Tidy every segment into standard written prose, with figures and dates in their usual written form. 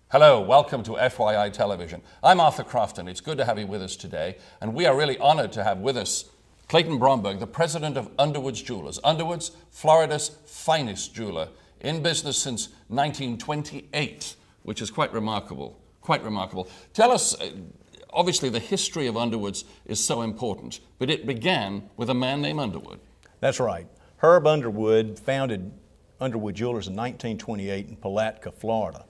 Hello, welcome to FYI Television. I'm Arthur Crofton. It's good to have you with us today, and we are really honored to have with us Clayton Bromberg, the president of Underwood's Jewelers. Underwood's, Florida's finest jeweler, in business since 1928, which is quite remarkable, quite remarkable. Tell us, obviously the history of Underwood's is so important, but it began with a man named Underwood. That's right. Herb Underwood founded Underwood Jewelers in 1928 in Palatka, Florida.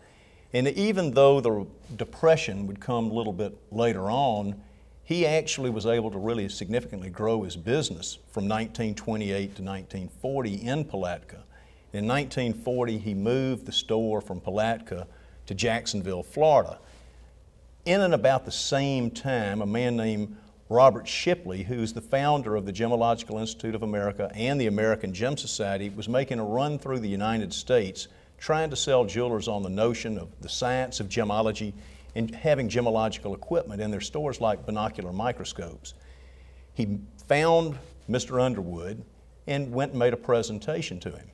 And even though the Depression would come a little bit later on, he actually was able to really significantly grow his business from 1928 to 1940 in Palatka. In 1940, he moved the store from Palatka to Jacksonville, Florida. In and about the same time, a man named Robert Shipley, who's the founder of the Gemological Institute of America and the American Gem Society, was making a run through the United States trying to sell jewelers on the notion of the science of gemology and having gemological equipment in their stores like binocular microscopes. He found Mr. Underwood and went and made a presentation to him.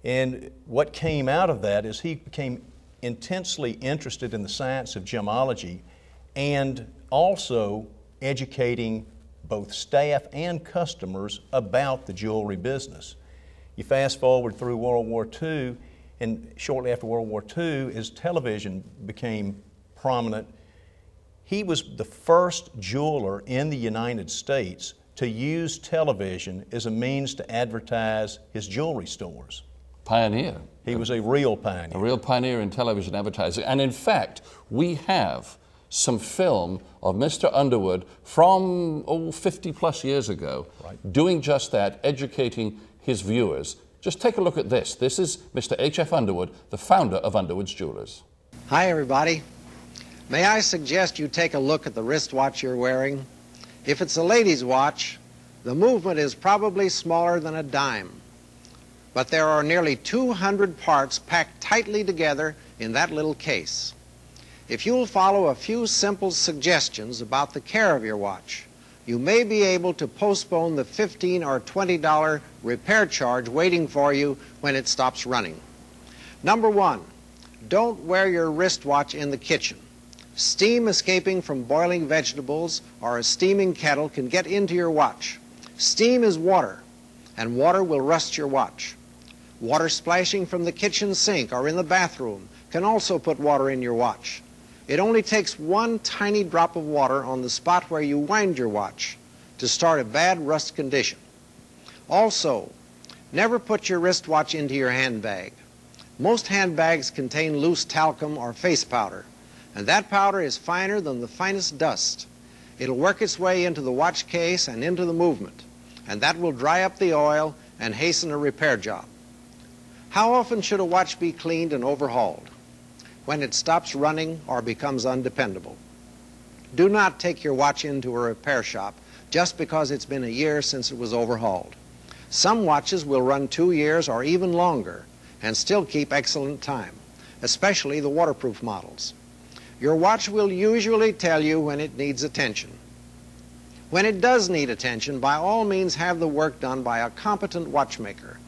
And what came out of that is he became intensely interested in the science of gemology and also educating both staff and customers about the jewelry business. You fast forward through World War II, and shortly after World War II, as television became prominent, he was the first jeweler in the United States to use television as a means to advertise his jewelry stores. Pioneer. He was a real pioneer. A real pioneer in television advertising. And in fact, we have some film of Mr. Underwood from 50 plus years ago, doing just that, educating his viewers. Just take a look at this. This is Mr. H.F. Underwood, the founder of Underwood's Jewelers. Hi, everybody. May I suggest you take a look at the wristwatch you're wearing? If it's a lady's watch, the movement is probably smaller than a dime. But there are nearly 200 parts packed tightly together in that little case. If you'll follow a few simple suggestions about the care of your watch, you may be able to postpone the $15 or $20 repair charge waiting for you when it stops running. Number one, don't wear your wristwatch in the kitchen. Steam escaping from boiling vegetables or a steaming kettle can get into your watch. Steam is water, and water will rust your watch. Water splashing from the kitchen sink or in the bathroom can also put water in your watch. It only takes one tiny drop of water on the spot where you wind your watch to start a bad rust condition. Also, never put your wristwatch into your handbag. Most handbags contain loose talcum or face powder, and that powder is finer than the finest dust. It'll work its way into the watch case and into the movement, and that will dry up the oil and hasten a repair job. How often should a watch be cleaned and overhauled? When it stops running or becomes undependable. Do not take your watch into a repair shop just because it's been a year since it was overhauled. Some watches will run 2 years or even longer and still keep excellent time, especially the waterproof models. Your watch will usually tell you when it needs attention. When it does need attention, by all means have the work done by a competent watchmaker.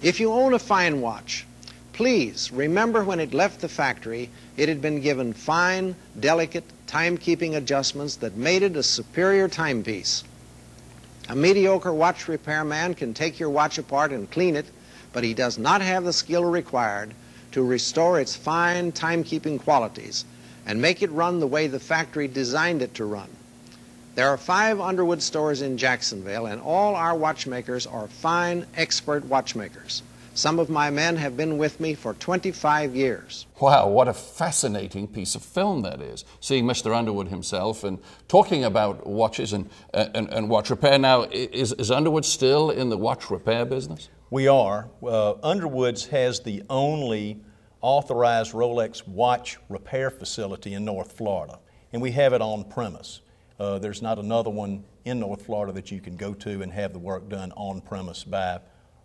If you own a fine watch, please remember when it left the factory, it had been given fine, delicate, timekeeping adjustments that made it a superior timepiece. A mediocre watch repairman can take your watch apart and clean it, but he does not have the skill required to restore its fine timekeeping qualities and make it run the way the factory designed it to run. There are 5 Underwood stores in Jacksonville, and all our watchmakers are fine, expert watchmakers. Some of my men have been with me for 25 years. Wow, what a fascinating piece of film that is. Seeing Mr. Underwood himself and talking about watches and watch repair. Now, is Underwood still in the watch repair business? We are. Underwood's has the only authorized Rolex watch repair facility in North Florida, and we have it on premise. There's not another one in North Florida that you can go to and have the work done on premise by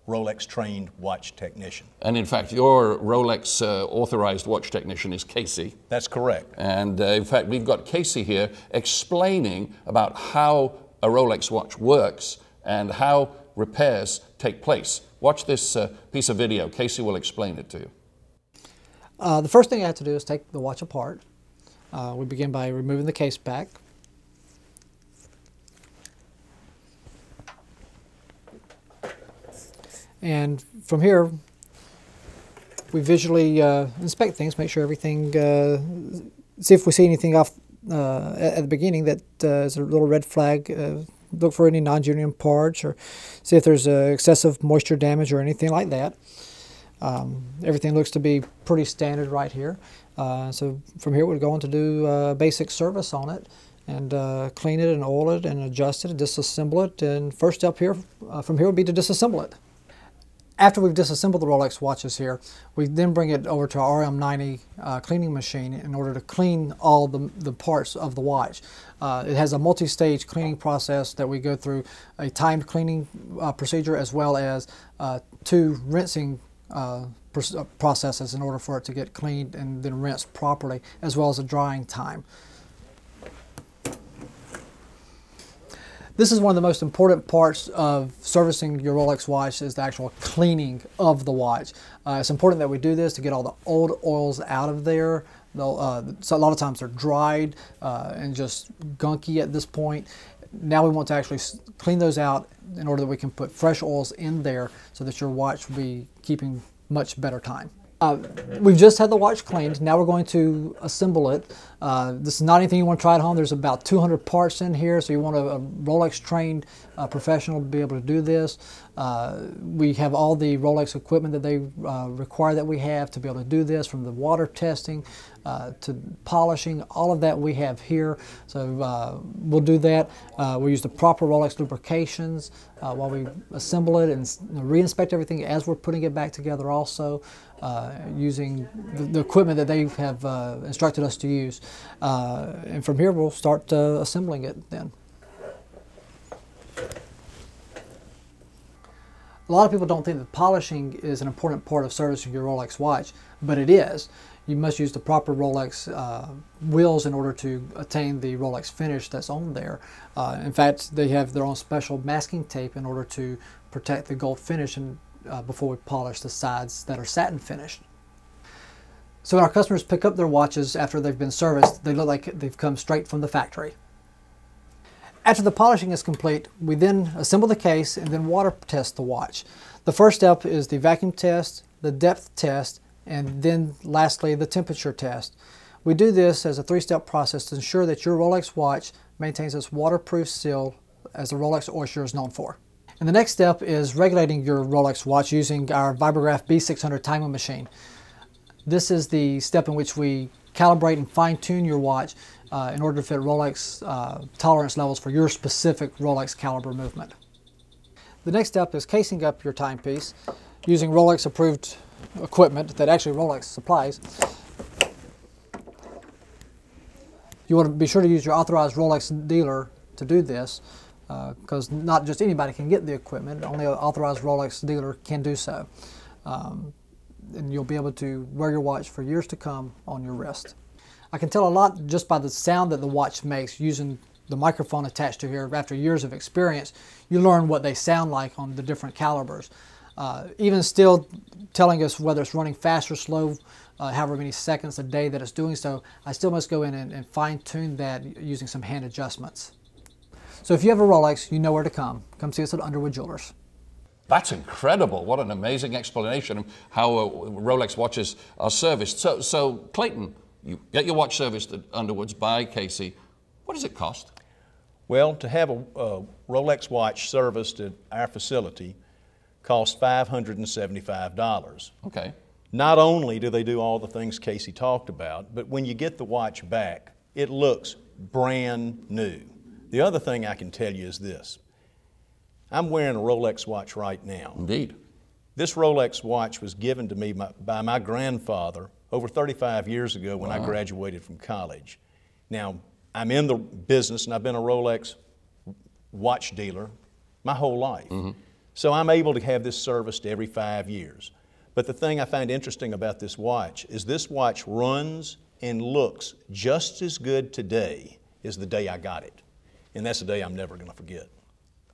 Rolex-trained watch technician. And in fact, your Rolex authorized watch technician is Casey. That's correct. And in fact, we've got Casey here explaining about how a Rolex watch works and how repairs take place. Watch this piece of video. Casey will explain it to you. The first thing I have to do is take the watch apart. We begin by removing the case back. And from here, we visually inspect things, make sure everything, see if we see anything off at the beginning that is a little red flag. Look for any non-genuine parts, or see if there's excessive moisture damage or anything like that. Everything looks to be pretty standard right here. So from here we're going to do basic service on it and clean it and oil it and adjust it and disassemble it. And first step here from here would be to disassemble it. After we've disassembled the Rolex watches here, we then bring it over to our RM90 cleaning machine in order to clean all the parts of the watch. It has a multi-stage cleaning process that we go through, a timed cleaning procedure as well as 2 rinsing processes in order for it to get cleaned and then rinsed properly, as well as a drying time. This is one of the most important parts of servicing your Rolex watch, is the actual cleaning of the watch. It's important that we do this to get all the old oils out of there. So a lot of times they're dried and just gunky at this point. Now we want to actually clean those out in order that we can put fresh oils in there so that your watch will be keeping much better time. We've just had the watch cleaned. Now we're going to assemble it. This is not anything you want to try at home. There's about 200 parts in here, so you want a Rolex trained professional to be able to do this. We have all the Rolex equipment that they require that we have to be able to do this, from the water testing to polishing. All of that we have here, so we'll do that. We'll use the proper Rolex lubrications while we assemble it, and re-inspect everything as we're putting it back together also, using the equipment that they have instructed us to use. And from here we'll start assembling it then. A lot of people don't think that polishing is an important part of servicing your Rolex watch, but it is. You must use the proper Rolex wheels in order to attain the Rolex finish that's on there. In fact, they have their own special masking tape in order to protect the gold finish and, before we polish the sides that are satin finished. So when our customers pick up their watches after they've been serviced, they look like they've come straight from the factory. After the polishing is complete, we then assemble the case and then water test the watch. The first step is the vacuum test, the depth test, and then lastly the temperature test. We do this as a 3-step process to ensure that your Rolex watch maintains its waterproof seal as the Rolex Oyster is known for. And the next step is regulating your Rolex watch using our Vibrograph B600 timing machine. This is the step in which we calibrate and fine-tune your watch in order to fit Rolex tolerance levels for your specific Rolex caliber movement. The next step is casing up your timepiece using Rolex approved equipment that actually Rolex supplies. You want to be sure to use your authorized Rolex dealer to do this, because not just anybody can get the equipment, only an authorized Rolex dealer can do so. And you'll be able to wear your watch for years to come on your wrist. I can tell a lot just by the sound that the watch makes using the microphone attached to here. After years of experience, you learn what they sound like on the different calibers. Even still telling us whether it's running fast or slow, however many seconds a day that it's doing so, I still must go in and fine-tune that using some hand adjustments. So if you have a Rolex, you know where to come. Come see us at Underwood Jewelers. That's incredible. What an amazing explanation of how Rolex watches are serviced. So Clayton, you get your watch serviced at Underwood's by Casey. What does it cost? Well, to have a Rolex watch serviced at our facility costs $575. Okay. Not only do they do all the things Casey talked about, but when you get the watch back, it looks brand new. The other thing I can tell you is this. I'm wearing a Rolex watch right now. Indeed. This Rolex watch was given to me by my grandfather over 35 years ago when I graduated from college. Now, I'm in the business and I've been a Rolex watch dealer my whole life. So I'm able to have this serviced every 5 years. But the thing I find interesting about this watch is this watch runs and looks just as good today as the day I got it. And that's the day I'm never going to forget.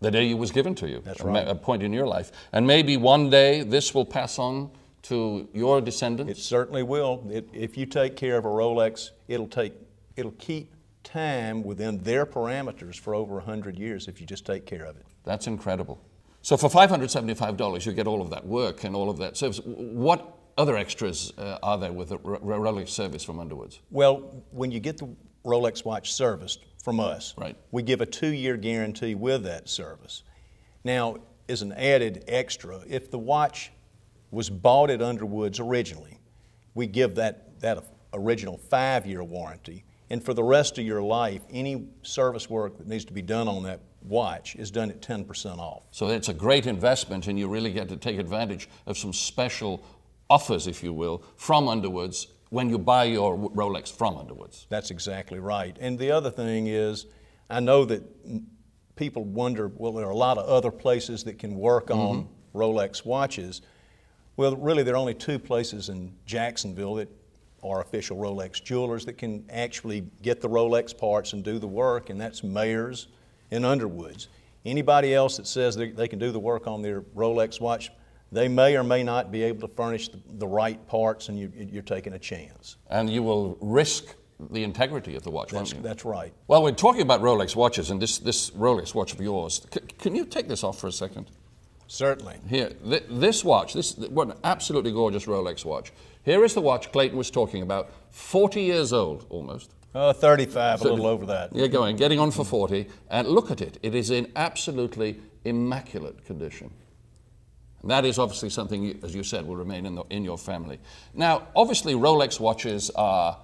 The day it was given to you. That's right. A point in your life. And maybe one day this will pass on to your descendants? It certainly will. If you take care of a Rolex, it'll keep time within their parameters for over 100 years if you just take care of it. That's incredible. So for $575, you get all of that work and all of that service. What other extras are there with the Rolex service from Underwood's? Well, when you get the Rolex watch serviced from us, right, we give a 2-year guarantee with that service. Now, as an added extra, if the watch was bought at Underwood's originally, we give that original 5-year warranty. And for the rest of your life, any service work that needs to be done on that watch is done at 10% off. So it's a great investment, and you really get to take advantage of some special offers, if you will, from Underwood's when you buy your Rolex from Underwood's. That's exactly right. And the other thing is, I know that people wonder, well, there are a lot of other places that can work on Rolex watches. Well, really, there are only 2 places in Jacksonville that are official Rolex jewelers that can actually get the Rolex parts and do the work, and that's Mayors and Underwood's. Anybody else that says they can do the work on their Rolex watch, they may or may not be able to furnish the right parts, and you're taking a chance. And you will risk the integrity of the watch, won't you? That's right. Well, we're talking about Rolex watches, and this Rolex watch of yours. Can you take this off for a second? Certainly. Here, this watch, what an absolutely gorgeous Rolex watch. Here is the watch Clayton was talking about, 40 years old almost. 35, a little over that. You're getting on for 40, and look at it. It is in absolutely immaculate condition. And that is obviously something, as you said, will remain in your family. Now, obviously, Rolex watches are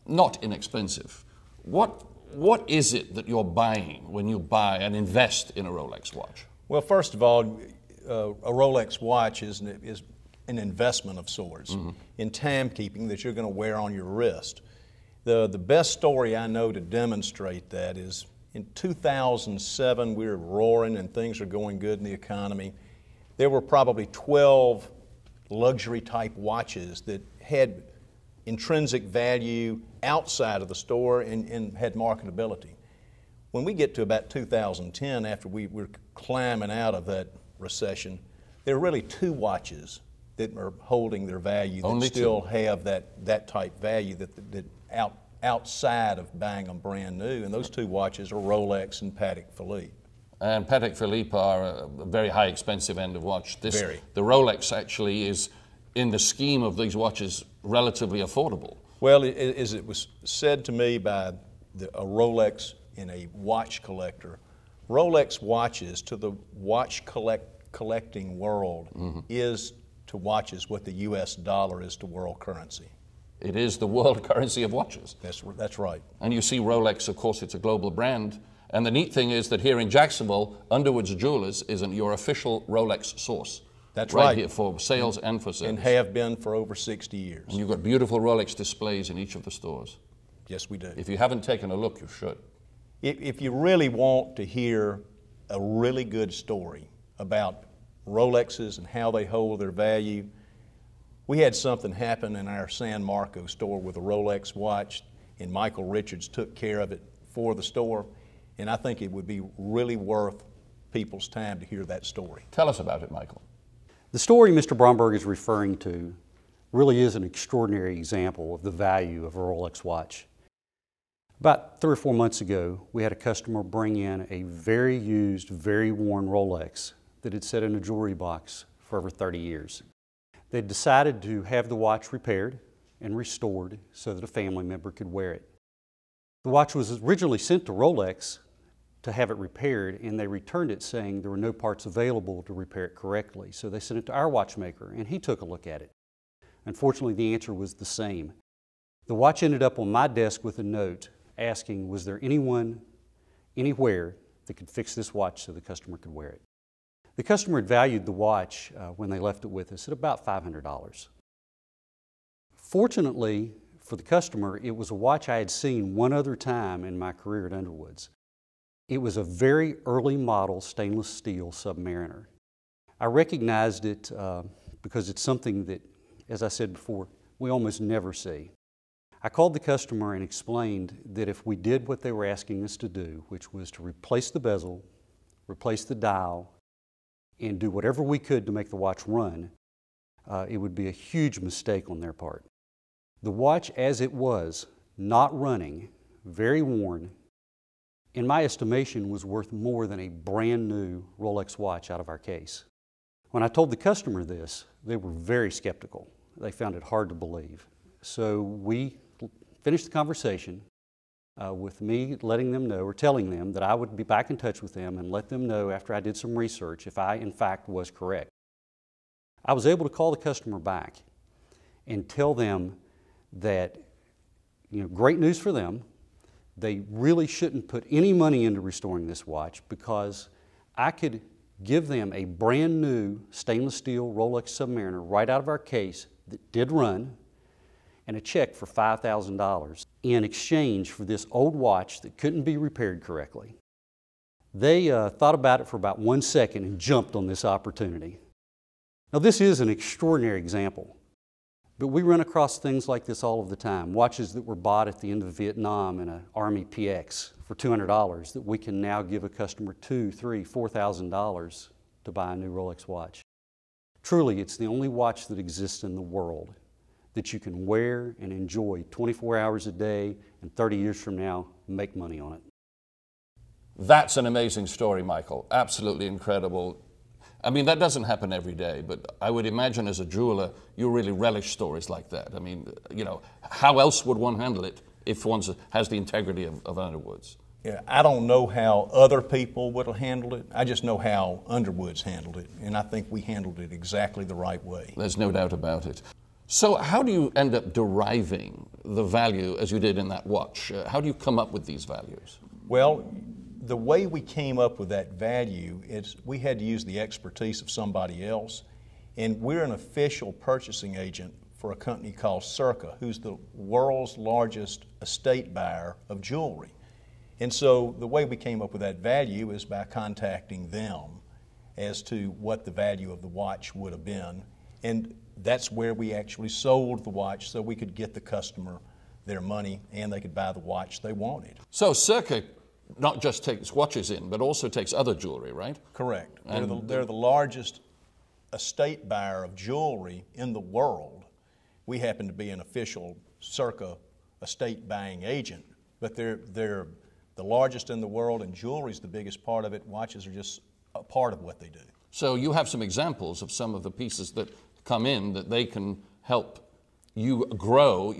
not inexpensive. What is it that you're buying when you buy and invest in a Rolex watch? Well, first of all, a Rolex watch is an investment of sorts in timekeeping that you're going to wear on your wrist. The best story I know to demonstrate that is in 2007, we were roaring and things are going good in the economy. There were probably 12 luxury type watches that had intrinsic value outside of the store and had marketability. When we get to about 2010, after we were climbing out of that recession, there are really 2 watches that are holding their value that still have that type value that outside of buying them brand new, and those 2 watches are Rolex and Patek Philippe. And Patek Philippe are a very high expensive end of watch. Very. The Rolex actually is, in the scheme of these watches, relatively affordable. Well, as it was said to me by a Rolex and a watch collector, Rolex watches to the watch collecting world is to watches what the U.S. dollar is to world currency. It is the world currency of watches. That's right. And you see Rolex, of course, it's a global brand. And the neat thing is that here in Jacksonville, Underwood's Jewelers is your official Rolex source. That's right. Right here for sales and for service. And have been for over 60 years. And you've got beautiful Rolex displays in each of the stores. Yes, we do. If you haven't taken a look, you should. If you really want to hear a really good story about Rolexes and how they hold their value, we had something happen in our San Marco store with a Rolex watch, and Michael Richards took care of it for the store, and I think it would be really worth people's time to hear that story. Tell us about it, Michael. The story Mr. Bromberg is referring to really is an extraordinary example of the value of a Rolex watch. About 3 or 4 months ago, we had a customer bring in a very used, very worn Rolex that had sat in a jewelry box for over 30 years. They decided to have the watch repaired and restored so that a family member could wear it. The watch was originally sent to Rolex to have it repaired, and they returned it saying there were no parts available to repair it correctly. So they sent it to our watchmaker, and he took a look at it. Unfortunately, the answer was the same. The watch ended up on my desk with a note asking, was there anyone, anywhere, that could fix this watch so the customer could wear it? The customer had valued the watch when they left it with us at about $500. Fortunately for the customer, it was a watch I had seen one other time in my career at Underwood's. It was a very early model stainless steel Submariner. I recognized it because it's something that, as I said before, we almost never see. I called the customer and explained that if we did what they were asking us to do, which was to replace the bezel, replace the dial, and do whatever we could to make the watch run, it would be a huge mistake on their part. The watch as it was, not running, very worn, in my estimation was worth more than a brand new Rolex watch out of our case. When I told the customer this, they were very skeptical. They found it hard to believe. So we finished the conversation with me letting them know, or telling them that I would be back in touch with them and let them know after I did some research if I in fact was correct. I was able to call the customer back and tell them that, great news for them. They really shouldn't put any money into restoring this watch because I could give them a brand new stainless steel Rolex Submariner right out of our case that did run, and a check for $5,000 in exchange for this old watch that couldn't be repaired correctly. They thought about it for about 1 second and jumped on this opportunity. Now this is an extraordinary example, but we run across things like this all of the time. Watches that were bought at the end of Vietnam in an Army PX for $200 that we can now give a customer $2,000, $3,000, $4,000 to buy a new Rolex watch. Truly, it's the only watch that exists in the world that you can wear and enjoy 24 hours a day, and 30 years from now, make money on it. That's an amazing story, Michael. Absolutely incredible. I mean, that doesn't happen every day, but I would imagine as a jeweler, you really relish stories like that. I mean, how else would one handle it if one has the integrity of Underwood's? Yeah, I don't know how other people would have handled it. I just know how Underwood's handled it, and I think we handled it exactly the right way. There's no doubt about it. So how do you end up deriving the value as you did in that watch? How do you come up with these values? Well, the way we came up with that value is we had to use the expertise of somebody else, and we're an official purchasing agent for a company called Circa, who's the world's largest estate buyer of jewelry. And so the way we came up with that value is by contacting them as to what the value of the watch would have been. And that's where we actually sold the watch so we could get the customer their money and they could buy the watch they wanted. So Circa not just takes watches in, but also takes other jewelry, right? Correct. They're the largest estate buyer of jewelry in the world. We happen to be an official Circa estate buying agent, but they're the largest in the world, and jewelry's the biggest part of it. Watches are just a part of what they do. So you have some examples of some of the pieces that come in that they can help you grow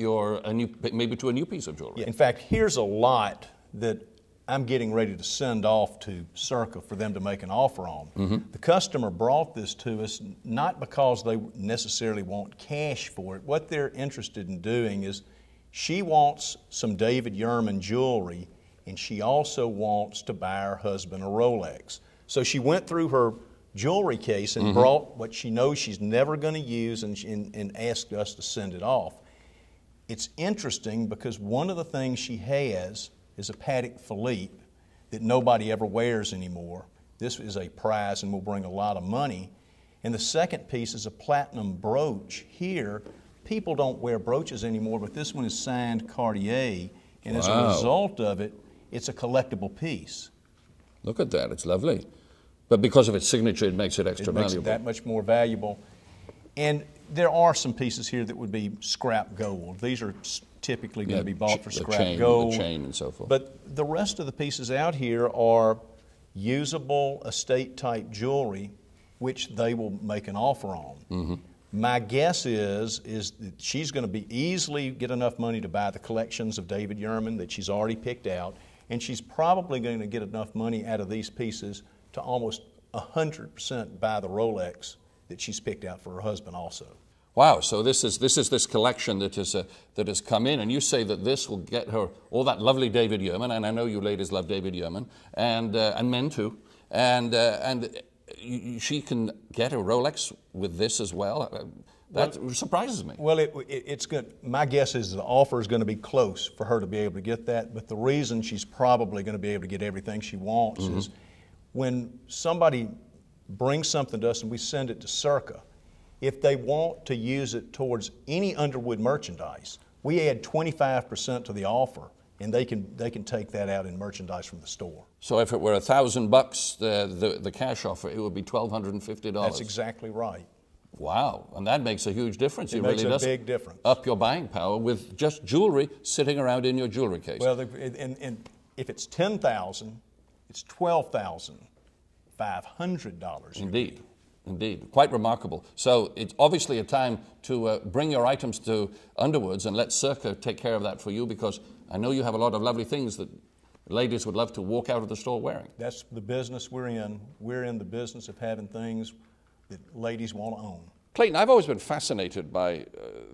maybe to a new piece of jewelry. Yeah. In fact, here's a lot that I'm getting ready to send off to Circa for them to make an offer on. Mm-hmm. The customer brought this to us not because they necessarily want cash for it. What they're interested in doing is she wants some David Yurman jewelry, and she also wants to buy her husband a Rolex. So she went through her jewelry case and brought what she knows she's never going to use and asked us to send it off. It's interesting because one of the things she has is a Patek Philippe that nobody ever wears anymore. This is a prize and will bring a lot of money. And the second piece is a platinum brooch. Here, people don't wear brooches anymore, but this one is signed Cartier, and as a result of it, it's a collectible piece. Look at that, it's lovely. But because of its signature, it makes it extra valuable. It makes it that much more valuable. And there are some pieces here that would be scrap gold. These are typically going to be bought for scrap gold. The chain and so forth. But the rest of the pieces out here are usable estate-type jewelry, which they will make an offer on. Mm-hmm. My guess is that she's going to easily get enough money to buy the collections of David Yurman that she's already picked out, and she's probably going to get enough money out of these pieces to almost 100% buy the Rolex that she's picked out for her husband also. Wow, so this is this collection that has come in, and you say that this will get her all that lovely David Yurman, and I know you ladies love David Yurman, and men too, and she can get a Rolex with this as well. That surprises me. Well, it's good. My guess is the offer is going to be close for her to be able to get that, but the reason she's probably going to be able to get everything she wants is when somebody brings something to us and we send it to Circa, if they want to use it towards any Underwood merchandise, we add 25% to the offer, and they can take that out in merchandise from the store. So if it were $1,000, the cash offer, it would be $1,250. That's exactly right. Wow, and that makes a huge difference. It makes a big difference. Up your buying power with just jewelry sitting around in your jewelry case. Well, and if it's $10,000, it's $12,500. Indeed. Indeed, quite remarkable. So it's obviously a time to bring your items to Underwood's and let Circa take care of that for you, because I know you have a lot of lovely things that ladies would love to walk out of the store wearing. That's the business we're in. We're in the business of having things that ladies want to own. Clayton, I've always been fascinated by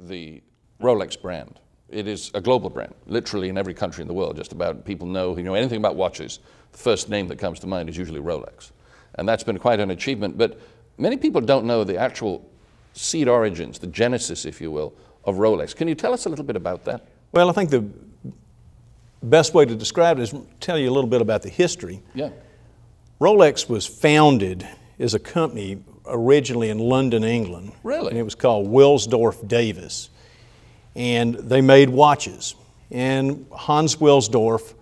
the Rolex brand. It is a global brand, literally in every country in the world. Just about people know, who know anything about watches, the first name that comes to mind is usually Rolex. And that's been quite an achievement. But many people don't know the actual seed origins, the genesis, if you will, of Rolex. Can you tell us a little bit about that? Well, I think the best way to describe it is tell you a little bit about the history. Yeah. Rolex was founded as a company originally in London, England. Really? And it was called Wilsdorf Davis. And they made watches. And Hans Wilsdorf,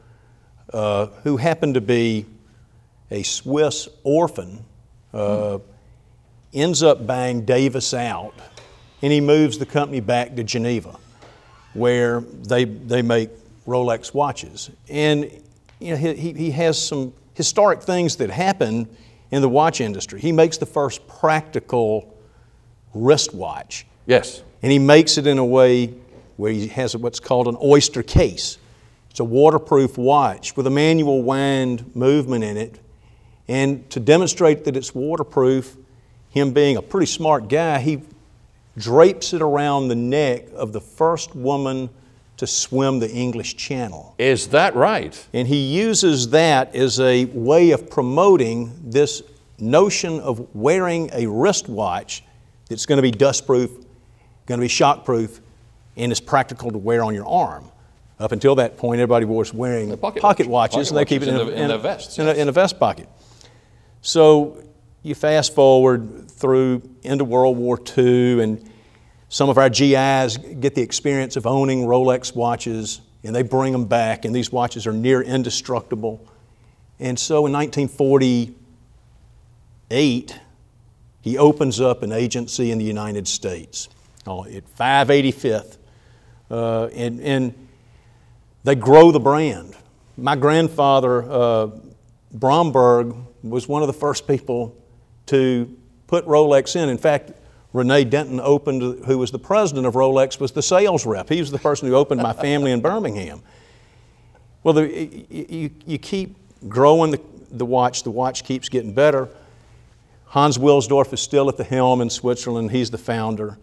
who happened to be a Swiss orphan, ends up buying Davis out, and he moves the company back to Geneva, where they make Rolex watches. And you know, he has some historic things that happen in the watch industry. He makes the first practical wristwatch. Yes. And he makes it in a way where he has what's called an oyster case. It's a waterproof watch with a manual wind movement in it. And to demonstrate that it's waterproof, him being a pretty smart guy, he drapes it around the neck of the first woman to swim the English Channel. Is that right? And he uses that as a way of promoting this notion of wearing a wristwatch that's going to be dustproof, going to be shockproof, and is practical to wear on your arm. Up until that point, everybody was wearing pocket watches, and they keep it in their vests, in a vest pocket. So you fast forward through into World War II, and some of our GIs get the experience of owning Rolex watches, and they bring them back, and these watches are near indestructible. And so in 1948, he opens up an agency in the United States at 585th, and they grow the brand. My grandfather, Bromberg, was one of the first people to put Rolex in. In fact, Renee Denton opened, who was the president of Rolex, was the sales rep. He was the person who opened my family in Birmingham. Well, you keep growing the watch keeps getting better. Hans Wilsdorf is still at the helm in Switzerland. He's the founder.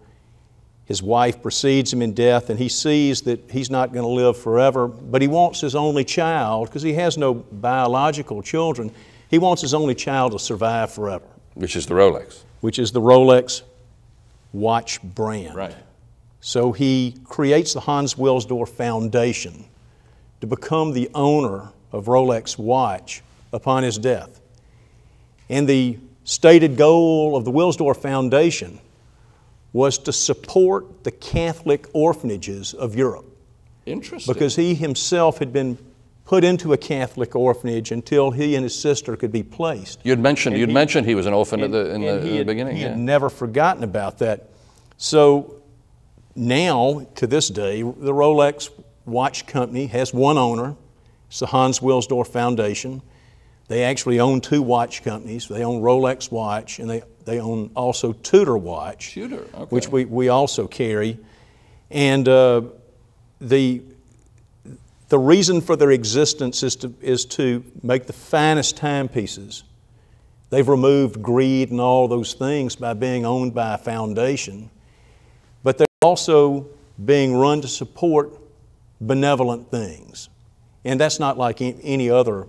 His wife precedes him in death, and he sees that he's not going to live forever, but he wants his only child, because he has no biological children, he wants his only child to survive forever. Which is the Rolex. Which is the Rolex watch brand. Right. So he creates the Hans Wilsdorf Foundation to become the owner of Rolex watch upon his death. And the stated goal of the Wilsdorf Foundation was to support the Catholic orphanages of Europe. Interesting. Because he himself had been put into a Catholic orphanage until he and his sister could be placed. You'd mentioned he was an orphan in the beginning. He had never forgotten about that. So now, to this day, the Rolex Watch Company has one owner. It's the Hans Wilsdorf Foundation. They actually own two watch companies. They own Rolex Watch, and they own also Tudor Watch, okay. Which we also carry. And the reason for their existence is to make the finest timepieces. They've removed greed and all those things by being owned by a foundation, but they're also being run to support benevolent things. And that's not like any other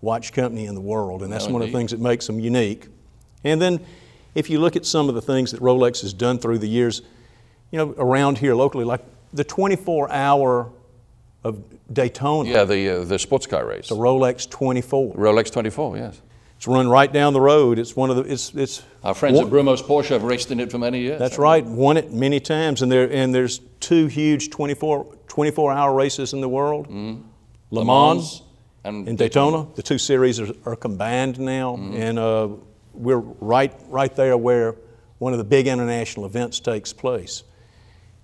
watch company in the world, and that's one of the things that makes them unique. And then if you look at some of the things that Rolex has done through the years, you know, around here locally, like the 24-hour of Daytona. Yeah, the sports car race. The Rolex 24. Rolex 24, yes. It's run right down the road. It's one of the. It's our friends at Brumos Porsche have raced in it for many years. That's right. Won it many times, and there's two huge 24-hour races in the world. Mm. Le Mans and Daytona. The two series are combined now, and we're right there where one of the big international events takes place.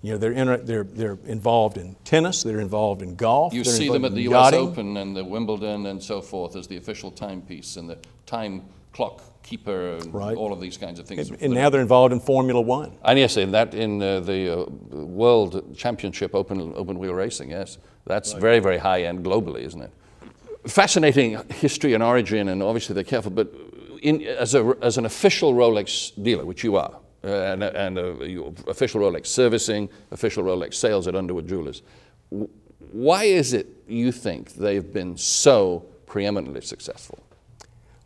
You know, they're involved in tennis, they're involved in golf. You they're see them at the US yachting. Open and the Wimbledon and so forth as the official timepiece and the time clock keeper and Right. all of these kinds of things. And now they're involved in Formula One. And yes, in the World Championship open wheel racing, yes. That's very, very high end globally, isn't it? Fascinating history and origin, and obviously they're careful, but as an official Rolex dealer, which you are, and official Rolex servicing, official Rolex sales at Underwood Jewelers, why is it you think they've been so preeminently successful?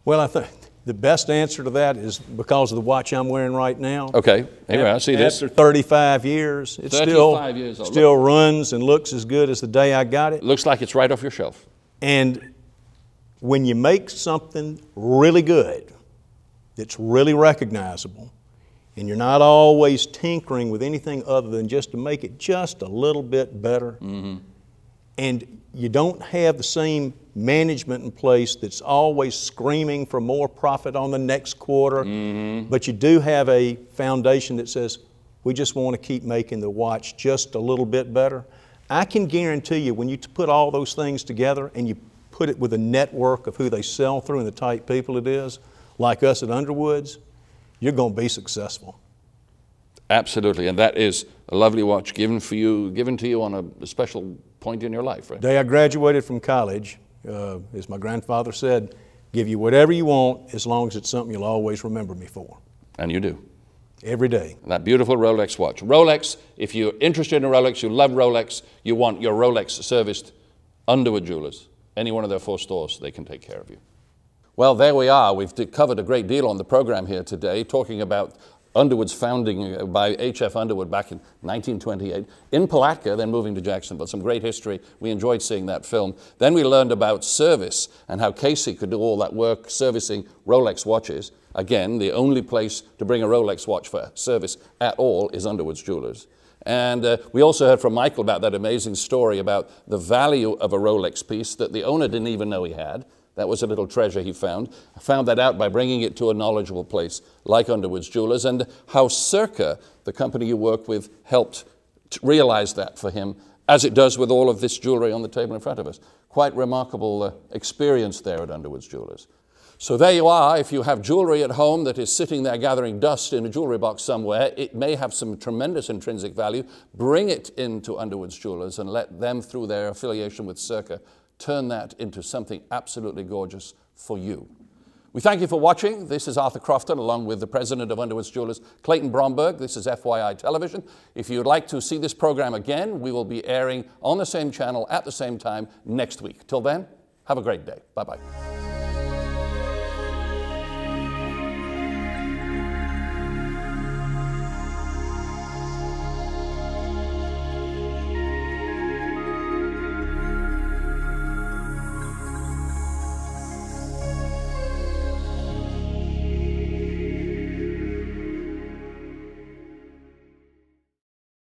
Well, I think the best answer to that is because of the watch I'm wearing right now. Okay, anyway, I see this. After 35 years, it 35 years old. still runs and looks as good as the day I got it. Looks like it's right off your shelf. And when you make something really good, that's really recognizable, and you're not always tinkering with anything other than just to make it just a little bit better, and you don't have the same management in place that's always screaming for more profit on the next quarter, but you do have a foundation that says, we just want to keep making the watch just a little bit better. I can guarantee you when you put all those things together and you put it with a network of who they sell through and the type people it is, like us at Underwood's, you're going to be successful. Absolutely, and that is a lovely watch given to you on a special point in your life, right? The day I graduated from college, as my grandfather said, give you whatever you want as long as it's something you'll always remember me for. And you do. Every day. That beautiful Rolex watch. Rolex, if you're interested in Rolex, you love Rolex, you want your Rolex serviced, Underwood Jewelers, any one of their 4 stores, they can take care of you. Well, there we are. We've covered a great deal on the program here today, talking about Underwood's founding by H.F. Underwood back in 1928 in Palatka, then moving to Jacksonville. Some great history. We enjoyed seeing that film. Then we learned about service and how Casey could do all that work servicing Rolex watches. Again, the only place to bring a Rolex watch for service at all is Underwood's Jewelers. And we also heard from Michael about that amazing story about the value of a Rolex piece that the owner didn't even know he had. That was a little treasure he found. I found that out by bringing it to a knowledgeable place like Underwood's Jewelers, and how Circa, the company you work with, helped realize that for him, as it does with all of this jewelry on the table in front of us. Quite remarkable experience there at Underwood's Jewelers. So there you are. If you have jewelry at home that is sitting there gathering dust in a jewelry box somewhere, it may have some tremendous intrinsic value. Bring it into Underwood's Jewelers and let them, through their affiliation with Circa, turn that into something absolutely gorgeous for you. We thank you for watching. This is Arthur Crofton, along with the president of Underwood's Jewelers, Clayton Bromberg. This is FYI Television. If you'd like to see this program again, we will be airing on the same channel at the same time next week. Till then, have a great day. Bye-bye.